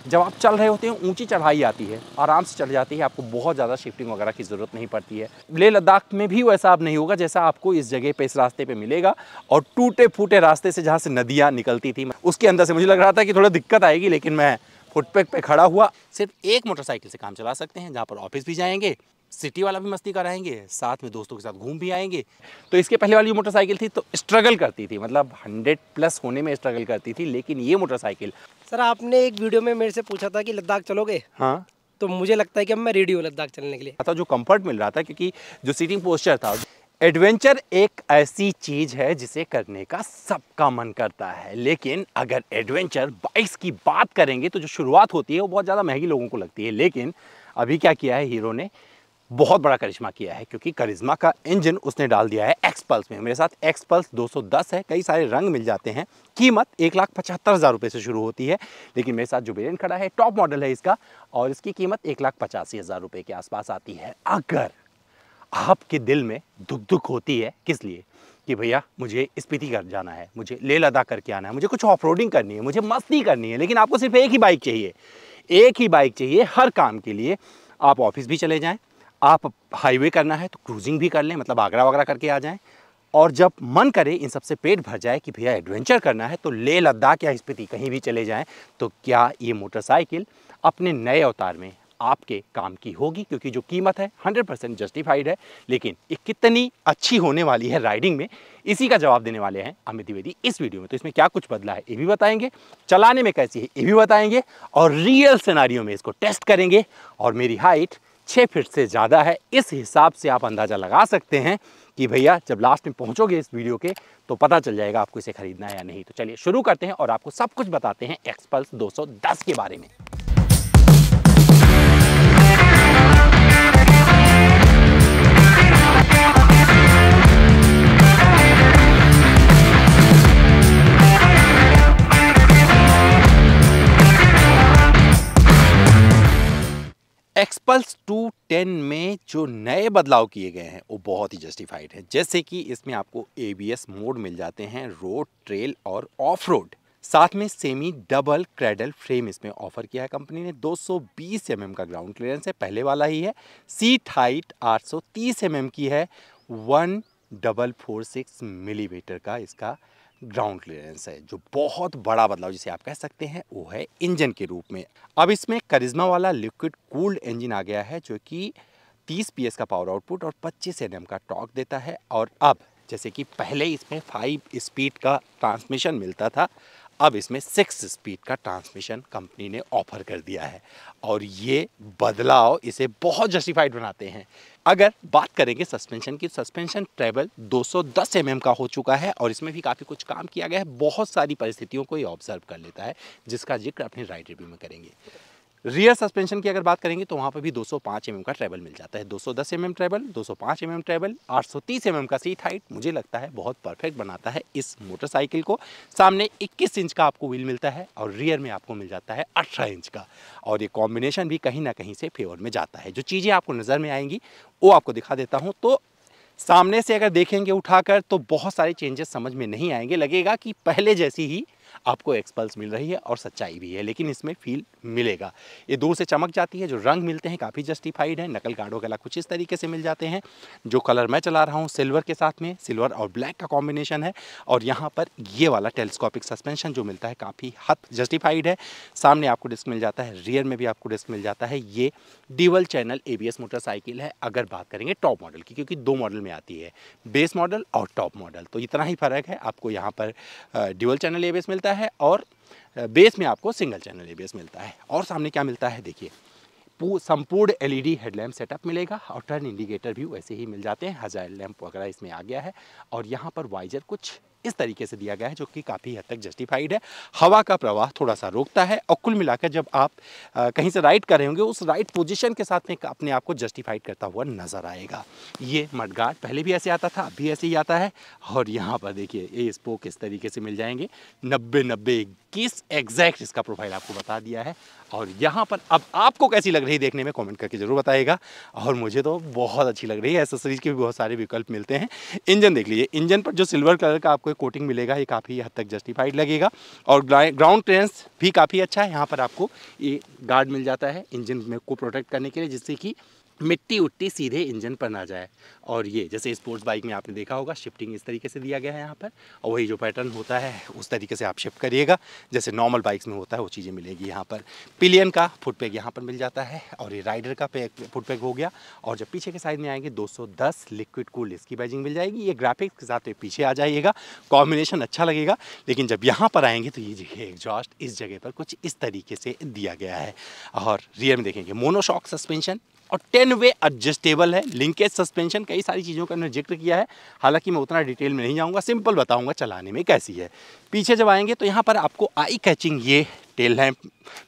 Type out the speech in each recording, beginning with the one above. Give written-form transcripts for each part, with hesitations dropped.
जब आप चल रहे होते हैं, ऊंची चढ़ाई आती है, आराम से चढ़ जाती है, आपको बहुत ज़्यादा शिफ्टिंग वगैरह की ज़रूरत नहीं पड़ती है। लेह लद्दाख में भी वैसा अब नहीं होगा जैसा आपको इस जगह पे, इस रास्ते पे मिलेगा। और टूटे फूटे रास्ते से जहाँ से नदियाँ निकलती थी, उसके अंदर से मुझे लग रहा था कि थोड़ा दिक्कत आएगी, लेकिन मैं फुटपैथ पे खड़ा हुआ। सिर्फ एक मोटरसाइकिल से काम चला सकते हैं, जहाँ पर ऑफिस भी जाएंगे, सिटी वाला भी मस्ती कराएंगे, साथ में दोस्तों के साथ घूम भी आएंगे। तो इसके पहले वाली मोटरसाइकिल थी तो स्ट्रगल करती थी, मतलब 100+ होने में स्ट्रगल करती थी, लेकिन ये मोटरसाइकिल। सर आपने एक वीडियो में मेरे से पूछा था कि लद्दाख चलोगे। हाँ, तो मुझे लगता है कि अब मैं रेडी हूँ लद्दाख चलने के लिए। था जो कंफर्ट मिल रहा था, क्योंकि जो सीटिंग पोस्चर था। एडवेंचर एक ऐसी चीज है जिसे करने का सबका मन करता है, लेकिन अगर एडवेंचर बाइक्स की बात करेंगे तो जो शुरुआत होती है वो बहुत ज़्यादा महंगी लोगों को लगती है। लेकिन अभी क्या किया है हीरो ने, बहुत बड़ा करिश्मा किया है, क्योंकि करिश्मा का इंजन उसने डाल दिया है एक्सपल्स में। मेरे साथ एक्सपल्स 210 है, कई सारे रंग मिल जाते हैं। कीमत 1,75,000 रुपये से शुरू होती है, लेकिन मेरे साथ जो वेरिएंट खड़ा है टॉप मॉडल है इसका, और इसकी कीमत 1,85,000 रुपये के आसपास आती है। अगर आपके दिल में दुख दुख होती है, किस लिए, कि भैया मुझे स्पीति कर जाना है, मुझे लेह लद्दाख करके आना है, मुझे कुछ ऑफ रोडिंग करनी है, मुझे मस्ती करनी है, लेकिन आपको सिर्फ एक ही बाइक चाहिए, एक ही बाइक चाहिए हर काम के लिए। आप ऑफिस भी चले जाएं, आप हाईवे करना है तो क्रूजिंग भी कर लें, मतलब आगरा वगैरह करके आ जाएं, और जब मन करे इन सबसे पेट भर जाए कि भैया एडवेंचर करना है तो लेह लद्दाख या स्पीति कहीं भी चले जाएं, तो क्या ये मोटरसाइकिल अपने नए अवतार में आपके काम की होगी। क्योंकि जो कीमत है 100% जस्टिफाइड है, लेकिन ये कितनी अच्छी होने वाली है राइडिंग में, इसी का जवाब देने वाले हैं अमित द्विवेदी इस वीडियो में। तो इसमें क्या कुछ बदला है ये भी बताएंगे, चलाने में कैसी है ये भी बताएंगे, और रियल सिनेरियो में इसको टेस्ट करेंगे। और मेरी हाइट 6 फीट से ज़्यादा है, इस हिसाब से आप अंदाज़ा लगा सकते हैं कि भैया जब लास्ट में पहुंचोगे इस वीडियो के तो पता चल जाएगा आपको इसे खरीदना है या नहीं। तो चलिए शुरू करते हैं और आपको सब कुछ बताते हैं एक्सपल्स 210 के बारे में। एक्सपल्स 210 में जो नए बदलाव किए गए हैं वो बहुत ही जस्टिफाइड है। जैसे कि इसमें आपको ABS मोड मिल जाते हैं, रोड, ट्रेल और ऑफ रोड। साथ में सेमी डबल क्रेडल फ्रेम इसमें ऑफर किया है कंपनी ने। 220 mm का ग्राउंड क्लियरेंस है, पहले वाला ही है। सीट हाइट 830 mm की है। 1446 मिलीमीटर का इसका ग्राउंड क्लियरेंस है। जो बहुत बड़ा बदलाव जिसे आप कह सकते हैं वो है इंजन के रूप में। अब इसमें करिश्मा वाला लिक्विड कूल्ड इंजन आ गया है, जो कि 30 PS का पावर आउटपुट और 25 Nm का टॉर्क देता है। और अब जैसे कि पहले इसमें 5 स्पीड का ट्रांसमिशन मिलता था, अब इसमें 6 स्पीड का ट्रांसमिशन कंपनी ने ऑफर कर दिया है, और ये बदलाव इसे बहुत जस्टिफाइड बनाते हैं। अगर बात करेंगे सस्पेंशन की, सस्पेंशन ट्रेवल 210 mm का हो चुका है, और इसमें भी काफ़ी कुछ काम किया गया है। बहुत सारी परिस्थितियों को ये ऑब्जर्व कर लेता है, जिसका जिक्र अपनी राइड रिव्यू में करेंगे। रियर सस्पेंशन की अगर बात करेंगे तो वहाँ पर भी 205 mm का ट्रेवल मिल जाता है। 210 mm travel, 205 mm travel, 830 mm का सीट हाइट मुझे लगता है बहुत परफेक्ट बनाता है इस मोटरसाइकिल को। सामने 21 इंच का आपको व्हील मिलता है, और रियर में आपको मिल जाता है 18 इंच का, और ये कॉम्बिनेशन भी कहीं ना कहीं से फेवर में जाता है। जो चीज़ें आपको नज़र में आएंगी वो आपको दिखा देता हूँ। तो सामने से अगर देखेंगे उठाकर तो बहुत सारे चेंजेस समझ में नहीं आएंगे, लगेगा कि पहले जैसी ही आपको एक्सपल्स मिल रही है, और सच्चाई भी है, लेकिन इसमें फील मिलेगा। ये दूर से चमक जाती है, जो रंग मिलते हैं काफ़ी जस्टिफाइड है। नकल गार्डों के अलावा कुछ इस तरीके से मिल जाते हैं। जो कलर मैं चला रहा हूँ सिल्वर के साथ में, सिल्वर और ब्लैक का कॉम्बिनेशन है, और यहाँ पर ये वाला टेलीस्कोपिक सस्पेंशन जो मिलता है काफ़ी हद जस्टिफाइड है। सामने आपको डिस्क मिल जाता है, रियर में भी आपको डिस्क मिल जाता है। ये ड्यूअल चैनल ABS मोटरसाइकिल है अगर बात करेंगे टॉप मॉडल की, क्योंकि 2 मॉडल में आती है, बेस मॉडल और टॉप मॉडल। तो इतना ही फ़र्क है, आपको यहाँ पर ड्यूअल चैनल ABS मिलता है, और बेस में आपको सिंगल चैनल ABS मिलता है। और सामने क्या मिलता है देखिए, संपूर्ण LED हेडलैम्प सेटअप मिलेगा, और टर्न इंडिकेटर भी वैसे ही मिल जाते हैं। हजाइल लैंप वगैरह इसमें आ गया है, और यहाँ पर वाइजर कुछ इस तरीके से दिया गया है, जो कि काफ़ी हद तक जस्टिफाइड है। हवा का प्रवाह थोड़ा सा रोकता है, और कुल मिलाकर जब आप कहीं से राइड कर रहे होंगे उस राइड पोजीशन के साथ में अपने आप को जस्टिफाइड करता हुआ नजर आएगा। ये मडगार्ड पहले भी ऐसे आता था, अब भी ऐसे ही आता है। और यहाँ पर देखिए ये स्पोक इस तरीके से मिल जाएंगे। 90-90 21 एग्जैक्ट इसका प्रोफाइल आपको बता दिया है। और यहाँ पर अब आपको कैसी लग रही है देखने में कमेंट करके जरूर बताइएगा। और मुझे तो बहुत अच्छी लग रही है। एसेसरीज के भी बहुत सारे विकल्प मिलते हैं। इंजन देख लीजिए, इंजन पर जो सिल्वर कलर का आपको आपको एक कोटिंग मिलेगा, ये काफ़ी हद तक जस्टिफाइड लगेगा। और ग्राउंड क्लियरेंस भी काफ़ी अच्छा है। यहाँ पर आपको ये गार्ड मिल जाता है इंजन में को प्रोटेक्ट करने के लिए, जिससे कि मिट्टी उट्टी सीधे इंजन पर ना जाए। और ये जैसे स्पोर्ट्स बाइक में आपने देखा होगा शिफ्टिंग इस तरीके से दिया गया है यहाँ पर, और वही जो पैटर्न होता है उस तरीके से आप शिफ्ट करिएगा जैसे नॉर्मल बाइक्स में होता है, वो चीज़ें मिलेगी यहाँ पर। पिलियन का फुट पैग यहाँ पर मिल जाता है, और ये राइडर का फुट पैग हो गया। और जब पीछे के साइड में आएंगे 210 लिक्विड कूल्ड इसकी बैजिंग मिल जाएगी। ये ग्राफिक्स के साथ ये पीछे आ जाइएगा, कॉम्बिनेशन अच्छा लगेगा। लेकिन जब यहाँ पर आएंगे तो ये देखिए एग्जॉस्ट इस जगह पर कुछ इस तरीके से दिया गया है। और रियर में देखेंगे मोनोशॉक सस्पेंशन और 10 वे एडजस्टेबल है, लिंकेज सस्पेंशन, कई सारी चीज़ों का उन्होंने जिक्र किया है। हालांकि मैं उतना डिटेल में नहीं जाऊंगा, सिंपल बताऊंगा चलाने में कैसी है। पीछे जब आएंगे तो यहाँ पर आपको आई कैचिंग ये टेल लैंप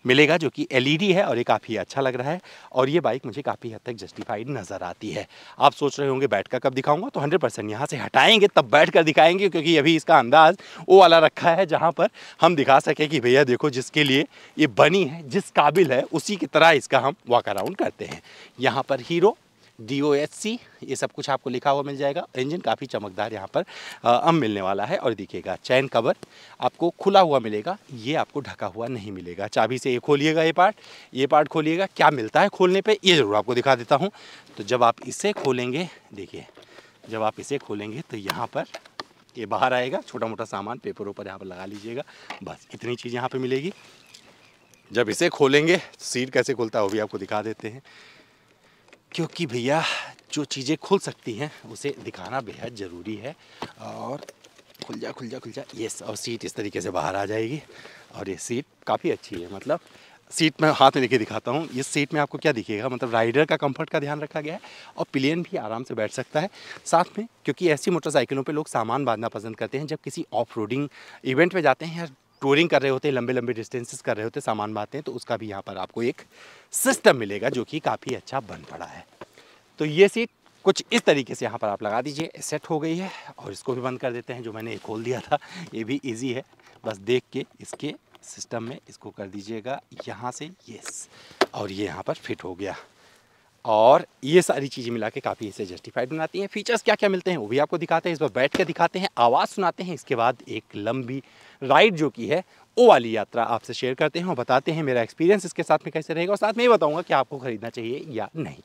मिलेगा जो कि एलईडी है, और ये काफ़ी अच्छा लग रहा है। और ये बाइक मुझे काफ़ी हद तक जस्टिफाइड नज़र आती है। आप सोच रहे होंगे बैठ कर कब दिखाऊंगा, तो 100% यहाँ से हटाएंगे तब बैठ कर दिखाएंगे, क्योंकि अभी इसका अंदाज़ वो वाला रखा है जहाँ पर हम दिखा सकें कि भैया देखो जिसके लिए ये बनी है, जिस काबिल है, उसी की तरह इसका हम वॉक अराउंड करते हैं। यहाँ पर हीरो DOHC ये सब कुछ आपको लिखा हुआ मिल जाएगा। इंजन काफ़ी चमकदार यहाँ पर अब मिलने वाला है। और देखिएगा चैन कवर आपको खुला हुआ मिलेगा, ये आपको ढका हुआ नहीं मिलेगा। चाबी से ये खोलिएगा, ये पार्ट खोलिएगा। क्या मिलता है खोलने पे ये ज़रूर आपको दिखा देता हूँ। तो जब आप इसे खोलेंगे, देखिए जब आप इसे खोलेंगे तो यहाँ पर ये बाहर आएगा। छोटा मोटा सामान पेपर ऊपर यहाँ पर लगा लीजिएगा, बस इतनी चीज़ यहाँ पर मिलेगी। जब इसे खोलेंगे तो सीट कैसे खुलता है वो भी आपको दिखा देते हैं, क्योंकि भैया जो चीज़ें खुल सकती हैं उसे दिखाना बेहद ज़रूरी है। और खुल जा यस, और सीट इस तरीके से बाहर आ जाएगी। और ये सीट काफ़ी अच्छी है, मतलब सीट में हाथ में लेके दिखाता हूँ। इस सीट में आपको क्या दिखेगा, मतलब राइडर का कंफर्ट का ध्यान रखा गया है, और पिलियन भी आराम से बैठ सकता है साथ में। क्योंकि ऐसी मोटरसाइकिलों पे लोग सामान बांधना पसंद करते हैं, जब किसी ऑफ रोडिंग इवेंट में जाते हैं या टूरिंग कर रहे होते हैं, लंबे लंबे डिस्टेंसेस कर रहे होते हैं, सामान बांधते हैं, तो उसका भी यहाँ पर आपको एक सिस्टम मिलेगा जो कि काफ़ी अच्छा बन पड़ा है। तो ये सीट कुछ इस तरीके से यहाँ पर आप लगा दीजिए, सेट हो गई है। और इसको भी बंद कर देते हैं, जो मैंने खोल दिया था। ये भी इजी है, बस देख के इसके सिस्टम में इसको कर दीजिएगा यहाँ से, यस, और ये यहाँ पर फिट हो गया। और ये सारी चीज़ें मिला के काफ़ी इसे जस्टिफाइड बनाती हैं। फीचर्स क्या क्या मिलते हैं वो भी आपको दिखाते हैं, इस पर बैठ कर दिखाते हैं, आवाज़ सुनाते हैं। इसके बाद एक लंबी राइड जो की है वो वाली यात्रा आपसे शेयर करते हैं और बताते हैं मेरा एक्सपीरियंस इसके साथ में कैसे रहेगा, और साथ में ये बताऊँगा कि आपको ख़रीदना चाहिए या नहीं।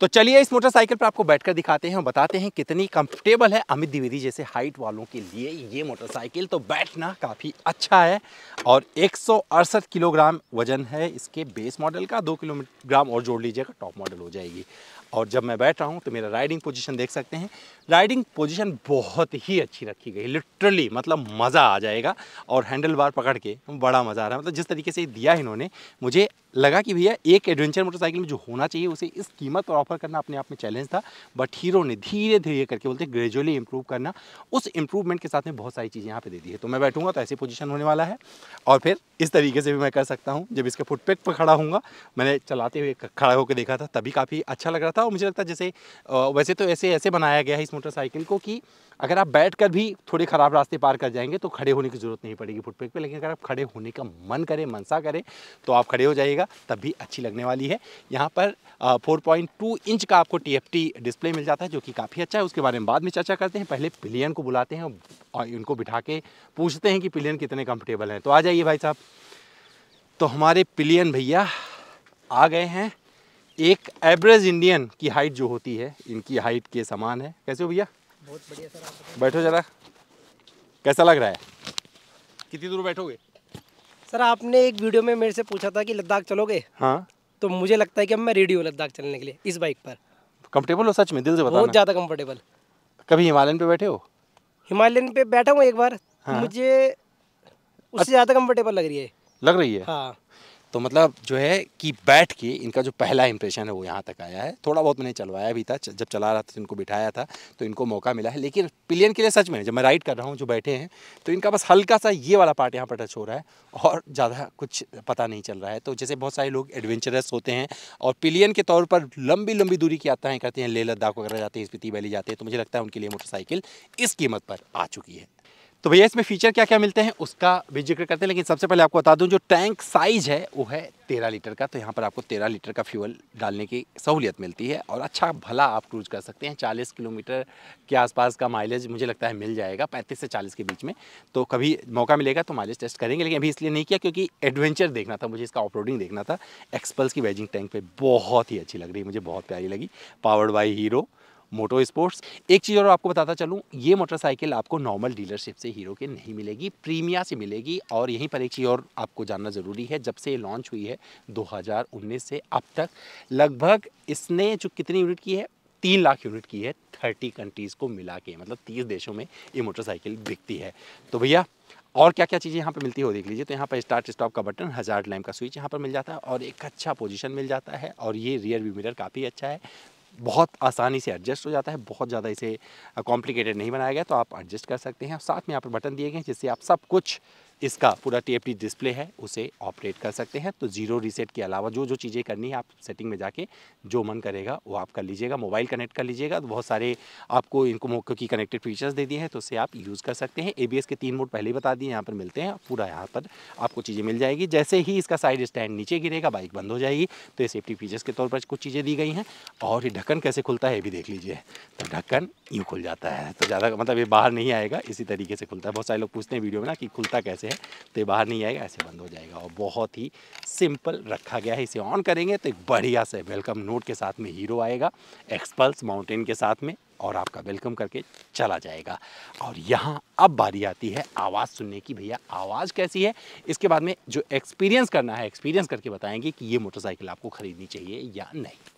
तो चलिए इस मोटरसाइकिल पर आपको बैठकर दिखाते हैं और बताते हैं कितनी कंफर्टेबल है। अमित द्विवेदी जैसे हाइट वालों के लिए ये मोटरसाइकिल तो बैठना काफ़ी अच्छा है। और 168 किलोग्राम वजन है इसके बेस मॉडल का, 2 किलोग्राम और जोड़ लीजिएगा टॉप मॉडल हो जाएगी। और जब मैं बैठ रहा हूँ तो मेरा राइडिंग पोजीशन देख सकते हैं, राइडिंग पोजीशन बहुत ही अच्छी रखी गई, लिटरली मतलब मज़ा आ जाएगा। और हैंडल बार पकड़ के बड़ा मज़ा आ रहा है, मतलब जिस तरीके से दिया इन्होंने, मुझे लगा कि भैया एक एडवेंचर मोटरसाइकिल में जो होना चाहिए उसे इस कीमत पर ऑफर करना अपने आप में चैलेंज था। बट हीरो ने धीरे धीरे करके, बोलते ग्रेजुअली इंप्रूव करना, उस इंप्रूवमेंट के साथ में बहुत सारी चीज़ें यहाँ पे दे दी है। तो मैं बैठूंगा तो ऐसी पोजीशन होने वाला है, और फिर इस तरीके से भी मैं कर सकता हूँ। जब इसके फुटपैक पर खड़ा हूँगा, मैंने चलाते हुए खड़ा होकर देखा था, तभी काफ़ी अच्छा लग रहा था। और मुझे लगता है जैसे वैसे तो ऐसे बनाया गया है इस मोटरसाइकिल को कि अगर आप बैठकर भी थोड़े ख़राब रास्ते पार कर जाएंगे तो खड़े होने की ज़रूरत नहीं पड़ेगी फुटपैक पे। लेकिन अगर आप खड़े होने का मन करे, मनसा करे, तो आप खड़े हो जाइएगा, तब भी अच्छी लगने वाली है। यहाँ पर 4.2 इंच का आपको TFT डिस्प्ले मिल जाता है, जो कि काफ़ी अच्छा है। उसके बारे में बाद में चर्चा करते हैं। पहले पिलियन को बुलाते हैं और इनको बिठा के पूछते हैं कि पिलियन कितने कंफर्टेबल हैं। तो आ जाइए भाई साहब। तो हमारे पिलियन भैया आ गए हैं। एक एवरेज इंडियन की हाइट जो होती है, इनकी हाइट के समान है। कैसे हो भैया? बहुत बढ़िया सर, आप बताइए। बैठो जरा, कैसा लग रहा है? कितनी दूर बैठोगे? सर आपने एक वीडियो में मेरे से पूछा था कि लद्दाख चलोगे, हाँ, तो मुझे लगता है कि अब मैं रेडी हूँ लद्दाख चलने के लिए इस बाइक पर। कंफर्टेबल हो सच में? दिल से बताना। बहुत ज़्यादा कंफर्टेबल। कभी हिमालयन पे बैठे हो? हिमालयन पे बैठा हूँ एक बार, हाँ। मुझे उससे ज़्यादा कंफर्टेबल लग रही है। लग रही है? हाँ। तो मतलब जो है कि बैठ के इनका जो पहला इंप्रेशन है वो यहाँ तक आया है। थोड़ा बहुत मैंने चलवाया भी था, जब चला रहा था तो इनको बिठाया था, तो इनको मौका मिला है। लेकिन पिलियन के लिए सच में जब मैं राइड कर रहा हूँ, जो बैठे हैं, तो इनका बस हल्का सा ये वाला पार्ट यहाँ पर टच हो रहा है, और ज़्यादा कुछ पता नहीं चल रहा है। तो जैसे बहुत सारे लोग एडवेंचरस होते हैं और पिलियन के तौर पर लंबी लंबी दूरी की यात्राएँ करते हैं, लेह लद्दाख वगैरह जाते हैं, स्पीति वैली जाते हैं, तो मुझे लगता है उनके लिए मोटरसाइकिल इस कीमत पर आ चुकी है। तो भैया इसमें फीचर क्या क्या मिलते हैं उसका भी जिक्र करते हैं, लेकिन सबसे पहले आपको बता दूं जो टैंक साइज है वो है 13 लीटर का। तो यहाँ पर आपको 13 लीटर का फ्यूल डालने की सहूलियत मिलती है और अच्छा भला आप क्रूज कर सकते हैं। 40 किलोमीटर के आसपास का माइलेज मुझे लगता है मिल जाएगा, 35 से 40 के बीच में। तो कभी मौका मिलेगा तो माइलेज टेस्ट करेंगे, लेकिन अभी इसलिए नहीं किया क्योंकि एडवेंचर देखना था मुझे, इसका ऑफ रोडिंग देखना था। एक्सपल्स की वेजिंग टैंक पर बहुत ही अच्छी लग रही है, मुझे बहुत प्यारी लगी, powered by Hero Moto Sports. एक चीज़ और आपको बताता चलूँ, ये मोटरसाइकिल आपको नॉर्मल डीलरशिप से हीरो के नहीं मिलेगी, प्रीमिया से मिलेगी। और यहीं पर एक चीज़ और आपको जानना ज़रूरी है, जब से ये लॉन्च हुई है 2019 से अब तक लगभग इसने जो कितनी यूनिट की है, 3 लाख यूनिट की है 30 कंट्रीज़ को मिला के, मतलब 30 देशों में ये मोटरसाइकिल बिकती है। तो भैया और क्या क्या चीज़ें यहाँ पे मिलती है वो देख लीजिए। तो यहाँ पर स्टार्ट स्टॉप का बटन, हजार्ड लैम्प का स्विच यहाँ पर मिल जाता है और एक अच्छा पोजीशन मिल जाता है। और ये रियर व्यू मिरर काफ़ी अच्छा है, बहुत आसानी से एडजस्ट हो जाता है, बहुत ज़्यादा इसे कॉम्प्लिकेटेड नहीं बनाया गया, तो आप एडजस्ट कर सकते हैं। साथ में यहाँ पर बटन दिए गए हैं जिससे आप सब कुछ, इसका पूरा TFT डिस्प्ले है उसे ऑपरेट कर सकते हैं। तो जीरो रीसेट के अलावा जो जो चीज़ें करनी है आप सेटिंग में जाके जो मन करेगा वो आप कर लीजिएगा। मोबाइल कनेक्ट कर लीजिएगा, तो बहुत सारे आपको इनको मोको की कनेक्टेड फीचर्स दे दिए हैं, तो उससे आप यूज़ कर सकते हैं। ABS के 3 मोड पहले ही बता दिए, यहाँ पर मिलते हैं, पूरा यहाँ पर आपको चीज़ें मिल जाएगी। जैसे ही इसका साइड स्टैंड नीचे गिरेगा बाइक बंद हो जाएगी, तो ये सेफ्टी फीचर्स के तौर पर कुछ चीज़ें दी गई हैं। और ये ढक्कन कैसे खुलता है ये भी देख लीजिए। तो ढक्कन यूँ खुल जाता है, तो ज़्यादा मतलब ये बाहर नहीं आएगा, इसी तरीके से खुलता है। बहुत सारे लोग पूछते हैं वीडियो में ना कि खुलता कैसे है, तो ये बाहर नहीं आएगा, ऐसे बंद हो जाएगा। और बहुत ही सिंपल रखा गया है। इसे ऑन करेंगे तो एक बढ़िया से वेलकम नोट के साथ में हीरो आएगा, एक्सपल्स माउंटेन के साथ में, और आपका वेलकम करके चला जाएगा। और यहाँ अब बारी आती है आवाज़ सुनने की। भैया आवाज़ कैसी है इसके बाद में जो एक्सपीरियंस करना है, एक्सपीरियंस करके बताएंगे कि ये मोटरसाइकिल आपको ख़रीदनी चाहिए या नहीं।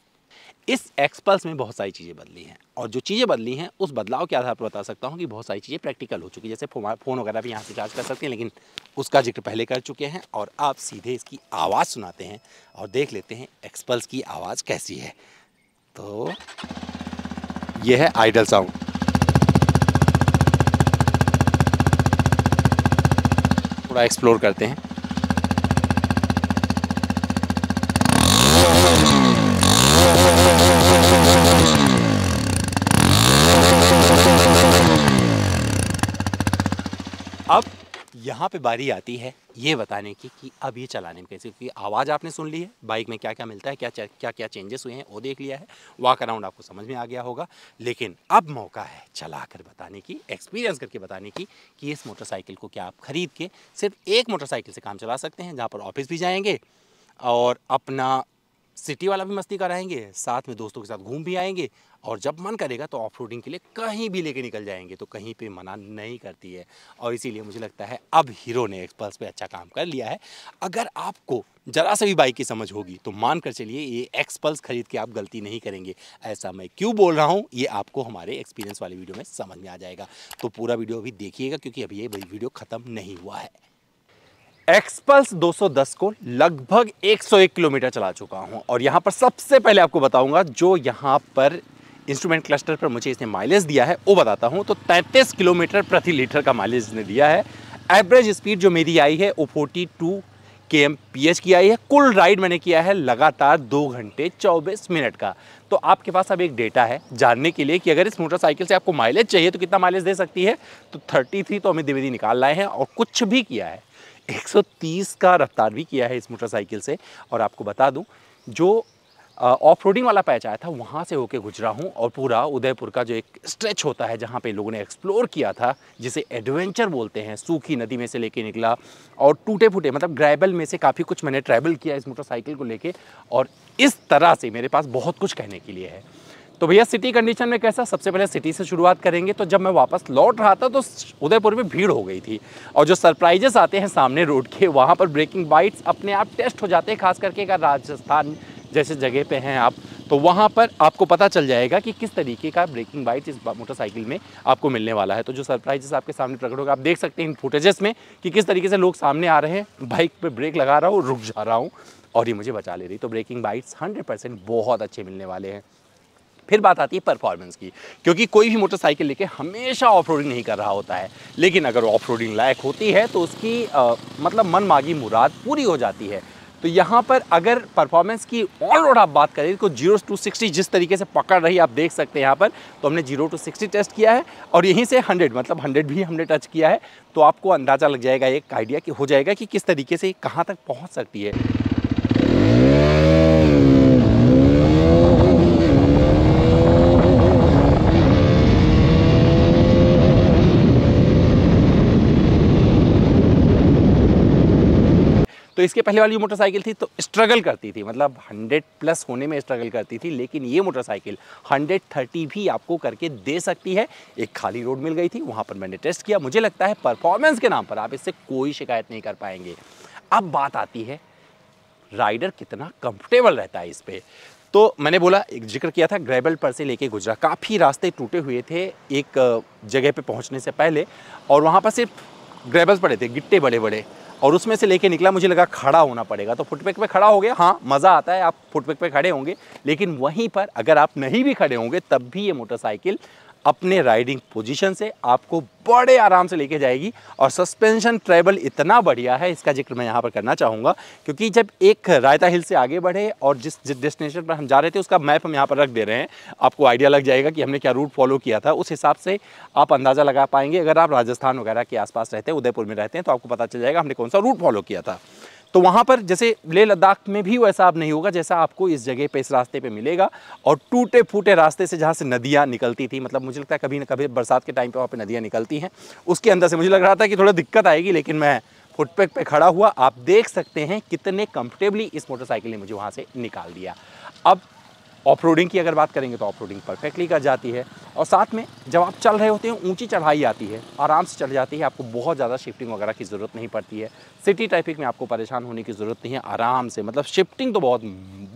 इस एक्सपल्स में बहुत सारी चीज़ें बदली हैं, और जो चीज़ें बदली हैं उस बदलाव के आधार पर बता सकता हूँ कि बहुत सारी चीज़ें प्रैक्टिकल हो चुकी है। जैसे फ़ोन वगैरह भी यहाँ से चार्ज कर सकते हैं, लेकिन उसका जिक्र पहले कर चुके हैं। और आप सीधे इसकी आवाज़ सुनाते हैं और देख लेते हैं एक्सपल्स की आवाज़ कैसी है। तो ये है आइडल साउंड। थोड़ा एक्सप्लोर करते हैं। अब यहाँ पे बारी आती है ये बताने की कि अब ये चलाने में कैसे, क्योंकि आवाज़ आपने सुन ली है, बाइक में क्या क्या मिलता है, क्या क्या चेंजेस हुए हैं वो देख लिया है, वॉक अराउंड आपको समझ में आ गया होगा। लेकिन अब मौका है चला कर बताने की, एक्सपीरियंस करके बताने की कि इस मोटरसाइकिल को क्या आप ख़रीद के सिर्फ एक मोटरसाइकिल से काम चला सकते हैं, जहाँ पर ऑफिस भी जाएंगे और अपना सिटी वाला भी मस्ती कराएंगे, साथ में दोस्तों के साथ घूम भी आएंगे, और जब मन करेगा तो ऑफ रोडिंग के लिए कहीं भी लेके निकल जाएंगे, तो कहीं पे मना नहीं करती है। और इसीलिए मुझे लगता है अब हीरो ने एक्सपल्स पे अच्छा काम कर लिया है। अगर आपको ज़रा सा भी बाइक की समझ होगी तो मान कर चलिए ये एक्सपल्स खरीद के आप गलती नहीं करेंगे। ऐसा मैं क्यों बोल रहा हूँ ये आपको हमारे एक्सपीरियंस वाली वीडियो में समझ में आ जाएगा। तो पूरा वीडियो अभी देखिएगा, क्योंकि अभी ये वीडियो ख़त्म नहीं हुआ है। एक्सपल्स 210 को लगभग 101 किलोमीटर चला चुका हूं, और यहां पर सबसे पहले आपको बताऊंगा जो यहां पर इंस्ट्रूमेंट क्लस्टर पर मुझे इसने माइलेज दिया है वो बताता हूं। तो 33 किलोमीटर प्रति लीटर का माइलेज इसने दिया है। एवरेज स्पीड जो मेरी आई है वो 42 kmph की आई है। कुल राइड मैंने किया है लगातार 2 घंटे 24 मिनट का। तो आपके पास अब एक डेटा है जानने के लिए कि अगर इस मोटरसाइकिल से आपको माइलेज चाहिए तो कितना माइलेज दे सकती है। तो 33 तो हमें द्विवेदी निकाल लाए हैं, और कुछ भी किया है 130 का रफ्तार भी किया है इस मोटरसाइकिल से। और आपको बता दूं जो ऑफ रोडिंग वाला पैच आया था वहाँ से होके गुजरा हूँ, और पूरा उदयपुर का जो एक स्ट्रेच होता है जहाँ पे लोगों ने एक्सप्लोर किया था, जिसे एडवेंचर बोलते हैं, सूखी नदी में से लेके निकला और टूटे फूटे मतलब ग्रेवल में से काफ़ी कुछ मैंने ट्रैवल किया इस मोटरसाइकिल को लेके। और इस तरह से मेरे पास बहुत कुछ कहने के लिए है। तो भैया सिटी कंडीशन में कैसा, सबसे पहले सिटी से शुरुआत करेंगे। तो जब मैं वापस लौट रहा था तो उदयपुर में भीड़ हो गई थी, और जो सरप्राइजेस आते हैं सामने रोड के वहाँ पर ब्रेकिंग बाइट्स अपने आप टेस्ट हो जाते हैं। खास करके अगर राजस्थान जैसे जगह पे हैं आप, तो वहाँ पर आपको पता चल जाएगा कि किस तरीके का ब्रेकिंग बाइट्स इस मोटरसाइकिल में आपको मिलने वाला है। तो जो सरप्राइजेस आपके सामने प्रकट होगा, आप देख सकते हैं इन फुटेजेस में कि किस तरीके से लोग सामने आ रहे हैं, बाइक पे ब्रेक लगा रहा हूँ, रुक जा रहा हूँ और ये मुझे बचा ले रही। तो ब्रेकिंग बाइट्स 100% बहुत अच्छे मिलने वाले हैं। फिर बात आती है परफॉर्मेंस की, क्योंकि कोई भी मोटरसाइकिल लेके हमेशा ऑफ रोडिंग नहीं कर रहा होता है, लेकिन अगर ऑफ रोडिंग लायक होती है तो उसकी मतलब मन मांगी मुराद पूरी हो जाती है। तो तो यहाँ पर अगर परफॉर्मेंस की ऑन रोड आप बात करें तो 0 to 60 जिस तरीके से पकड़ रही आप देख सकते हैं यहाँ पर, तो हमने 0 to 60 टेस्ट किया है और यहीं से 100 मतलब 100 भी हमने टच किया है। तो आपको अंदाज़ा लग जाएगा, एक आइडिया कि हो जाएगा कि किस तरीके से कहाँ तक पहुँच सकती है। तो इसके पहले वाली मोटरसाइकिल थी तो स्ट्रगल करती थी, मतलब 100 प्लस होने में स्ट्रगल करती थी, लेकिन ये मोटरसाइकिल 130 भी आपको करके दे सकती है। एक खाली रोड मिल गई थी, वहाँ पर मैंने टेस्ट किया, मुझे लगता है परफॉर्मेंस के नाम पर आप इससे कोई शिकायत नहीं कर पाएंगे। अब बात आती है राइडर कितना कंफर्टेबल रहता है इस पर। तो मैंने बोला, एक जिक्र किया था ग्रेवल पर से लेके गुजरा, काफ़ी रास्ते टूटे हुए थे एक जगह पे पहुंचने से पहले, और वहाँ पर सिर्फ ग्रेवल्स पड़े थे, गिट्टे बड़े बड़े, और उसमें से लेके निकला। मुझे लगा खड़ा होना पड़ेगा, तो फुटपैक पे खड़ा हो गया। हाँ, मज़ा आता है, आप फुटपैक पे खड़े होंगे, लेकिन वहीं पर अगर आप नहीं भी खड़े होंगे तब भी ये मोटरसाइकिल अपने राइडिंग पोजीशन से आपको बड़े आराम से लेके जाएगी। और सस्पेंशन ट्रेवल इतना बढ़िया है, इसका जिक्र मैं यहाँ पर करना चाहूँगा, क्योंकि जब एक रायता हिल से आगे बढ़े और जिस डेस्टिनेशन पर हम जा रहे थे उसका मैप हम यहाँ पर रख दे रहे हैं, आपको आइडिया लग जाएगा कि हमने क्या रूट फॉलो किया था। उस हिसाब से आप अंदाज़ा लगा पाएंगे। अगर आप राजस्थान वगैरह के आसपास रहते हैं, उदयपुर में रहते हैं, तो आपको पता चल जाएगा हमने कौन सा रूट फॉलो किया था। तो वहाँ पर जैसे लेह लद्दाख में भी वैसा अब नहीं होगा जैसा आपको इस जगह पे, इस रास्ते पे मिलेगा। और टूटे फूटे रास्ते से जहाँ से नदियाँ निकलती थी, मतलब मुझे लगता है कभी ना कभी बरसात के टाइम पे वहाँ पे नदियाँ निकलती हैं, उसके अंदर से मुझे लग रहा था कि थोड़ा दिक्कत आएगी, लेकिन मैं फुटपैक पे खड़ा हुआ, आप देख सकते हैं कितने कंफर्टेबली इस मोटरसाइकिल ने मुझे वहाँ से निकाल दिया। अब ऑफ रोडिंग की अगर बात करेंगे तो ऑफ रोडिंग परफेक्टली कर जाती है, और साथ में जब आप चल रहे होते हैं, ऊंची चढ़ाई आती है, आराम से चढ़ जाती है, आपको बहुत ज़्यादा शिफ्टिंग वगैरह की ज़रूरत नहीं पड़ती है। सिटी ट्रैफिक में आपको परेशान होने की ज़रूरत नहीं है, आराम से, मतलब शिफ्टिंग तो बहुत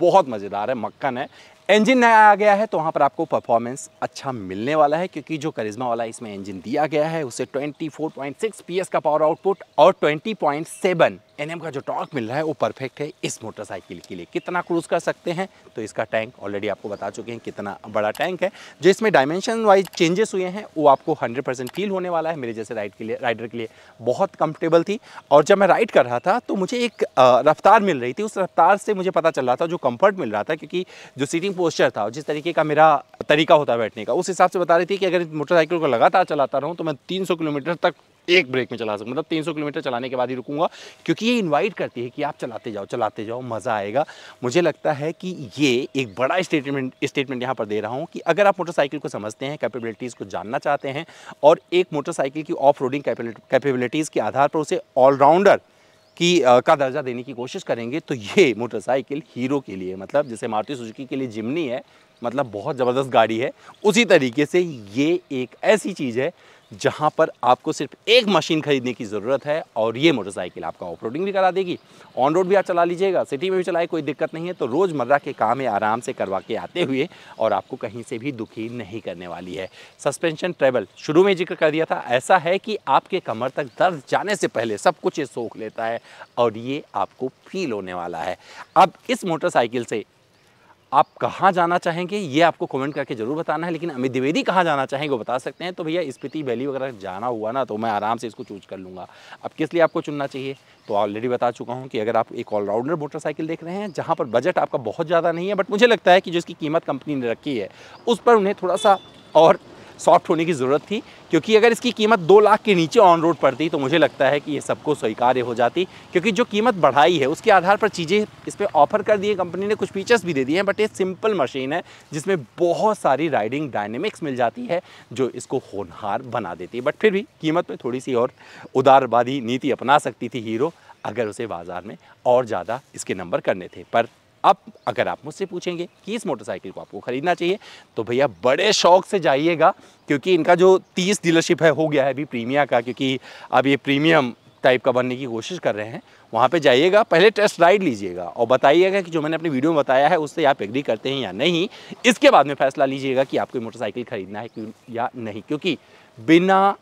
बहुत मज़ेदार है, मक्खन है। इंजन नया आ गया है तो वहाँ पर आपको परफॉर्मेंस अच्छा मिलने वाला है, क्योंकि जो करिश्मा वाला इसमें इंजन दिया गया है उसे 24.6 PS का पावर आउटपुट और 20.7 Nm का जो टॉर्क मिल रहा है वो परफेक्ट है इस मोटरसाइकिल के लिए। कितना क्रूज कर सकते हैं, तो इसका टैंक ऑलरेडी आपको बता चुके हैं कितना बड़ा टैंक है। जो इसमें डायमेंशन वाइज चेंजेस हुए हैं वो आपको 100% फील होने वाला है। मेरे जैसे राइडर के लिए बहुत कंफर्टेबल थी, और जब मैं राइड कर रहा था तो मुझे एक रफ्तार मिल रही थी, उस रफ्तार से मुझे पता चल रहा था, जो कंफर्ट मिल रहा था, क्योंकि जो सीटिंग पोस्चर था और जिस तरीके का मेरा तरीका होता है बैठने का, उस हिसाब से बता रही थी कि अगर मोटरसाइकिल को लगातार चलाता रहूं तो मैं 300 किलोमीटर तक एक ब्रेक में चला सकूँ, मतलब 300 किलोमीटर चलाने के बाद ही रुकूंगा, क्योंकि ये इनवाइट करती है कि आप चलाते जाओ, मज़ा आएगा। मुझे लगता है कि ये एक बड़ा स्टेटमेंट यहाँ पर दे रहा हूँ कि अगर आप मोटरसाइकिल को समझते हैं, कैपेबिलिटीज़ को जानना चाहते हैं, और एक मोटरसाइकिल की ऑफ रोडिंग कैपेबिलिटीज़ के आधार पर उसे ऑलराउंडर का दर्जा देने की कोशिश करेंगे, तो ये मोटरसाइकिल हीरो के लिए, मतलब जैसे मारुति सुजुकी के लिए जिम्नी है, मतलब बहुत ज़बरदस्त गाड़ी है, उसी तरीके से ये एक ऐसी चीज़ है जहाँ पर आपको सिर्फ एक मशीन खरीदने की ज़रूरत है, और ये मोटरसाइकिल आपका ऑफ रोडिंग भी करा देगी, ऑन रोड भी आप चला लीजिएगा, सिटी में भी चलाए, कोई दिक्कत नहीं है। तो रोज़मर्रा के काम है आराम से करवा के आते हुए, और आपको कहीं से भी दुखी नहीं करने वाली है। सस्पेंशन ट्रेवल शुरू में जिक्र कर दिया था, ऐसा है कि आपके कमर तक दर्द जाने से पहले सब कुछ ये सोख लेता है, और ये आपको फील होने वाला है। अब इस मोटरसाइकिल से आप कहाँ जाना चाहेंगे ये आपको कमेंट करके ज़रूर बताना है, लेकिन अमित द्विवेदी कहाँ जाना चाहेंगे वो बता सकते हैं। तो भैया स्पीति वैली वगैरह जाना हुआ ना तो मैं आराम से इसको चूज कर लूँगा। अब किस लिए आपको चुनना चाहिए तो ऑलरेडी बता चुका हूँ कि अगर आप एक ऑलराउंडर मोटरसाइकिल देख रहे हैं जहाँ पर बजट आपका बहुत ज़्यादा नहीं है, बट मुझे लगता है कि जो इसकी कीमत कंपनी ने रखी है उस पर उन्हें थोड़ा सा और सॉफ्ट होने की ज़रूरत थी, क्योंकि अगर इसकी कीमत 2 लाख के नीचे ऑन रोड पड़ती तो मुझे लगता है कि ये सबको स्वीकार्य हो जाती, क्योंकि जो कीमत बढ़ाई है उसके आधार पर चीज़ें इस पर ऑफर कर दी है कंपनी ने, कुछ फीचर्स भी दे दिए हैं, बट ये सिंपल मशीन है जिसमें बहुत सारी राइडिंग डायनेमिक्स मिल जाती है जो इसको होनहार बना देती है। बट फिर भी कीमत में थोड़ी सी और उदारवादी नीति अपना सकती थी हीरो, अगर उसे बाज़ार में और ज़्यादा इसके नंबर करने थे। पर अब अगर आप मुझसे पूछेंगे कि इस मोटरसाइकिल को आपको ख़रीदना चाहिए तो भैया बड़े शौक से जाइएगा, क्योंकि इनका जो 30 डीलरशिप है हो गया है अभी प्रीमिया का, क्योंकि अब ये प्रीमियम टाइप का बनने की कोशिश कर रहे हैं। वहाँ पे जाइएगा, पहले टेस्ट राइड लीजिएगा और बताइएगा कि जो मैंने अपनी वीडियो में बताया है उससे आप एग्री करते हैं या नहीं। इसके बाद में फैसला लीजिएगा कि आपको मोटरसाइकिल ख़रीदना है या नहीं, क्योंकि बिना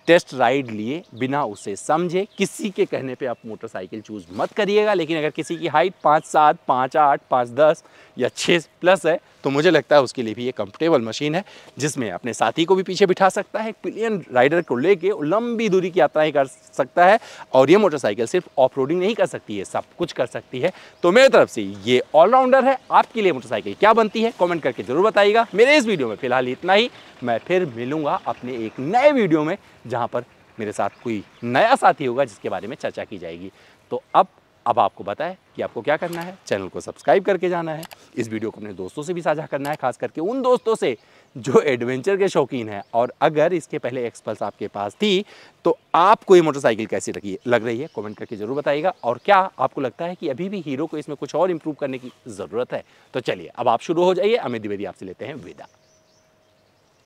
टेस्ट राइड लिए, बिना उसे समझे, किसी के कहने पे आप मोटरसाइकिल चूज़ मत करिएगा। लेकिन अगर किसी की हाइट 5'7", 5'8", 5'10" या 6+ है तो मुझे लगता है उसके लिए भी ये कंफर्टेबल मशीन है, जिसमें अपने साथी को भी पीछे बिठा सकता है, पिलियन राइडर को लेके लंबी दूरी की यात्राएं कर सकता है। और ये मोटरसाइकिल सिर्फ ऑफ रोडिंग नहीं कर सकती है, सब कुछ कर सकती है। तो मेरी तरफ से ये ऑलराउंडर है। आपके लिए मोटरसाइकिल क्या बनती है कमेंट करके जरूर बताइएगा। मेरे इस वीडियो में फिलहाल इतना ही। मैं फिर मिलूंगा अपने एक नए वीडियो में, जहां पर मेरे साथ कोई नया साथी होगा जिसके बारे में चर्चा की जाएगी। तो अब आपको बताएं कि आपको क्या करना है। चैनल को सब्सक्राइब करके जाना है, इस वीडियो को अपने दोस्तों से भी साझा करना है, खास करके उन दोस्तों से जो एडवेंचर के शौकीन हैं। और अगर इसके पहले एक्सपल्स आपके पास थी तो आपको ये मोटरसाइकिल कैसी लग रही है कमेंट करके जरूर बताइएगा। और क्या आपको लगता है कि अभी भी हीरो को इसमें कुछ और इंप्रूव करने की ज़रूरत है? तो चलिए अब आप शुरू हो जाइए। अमित द्विवेदी आपसे लेते हैं विदा।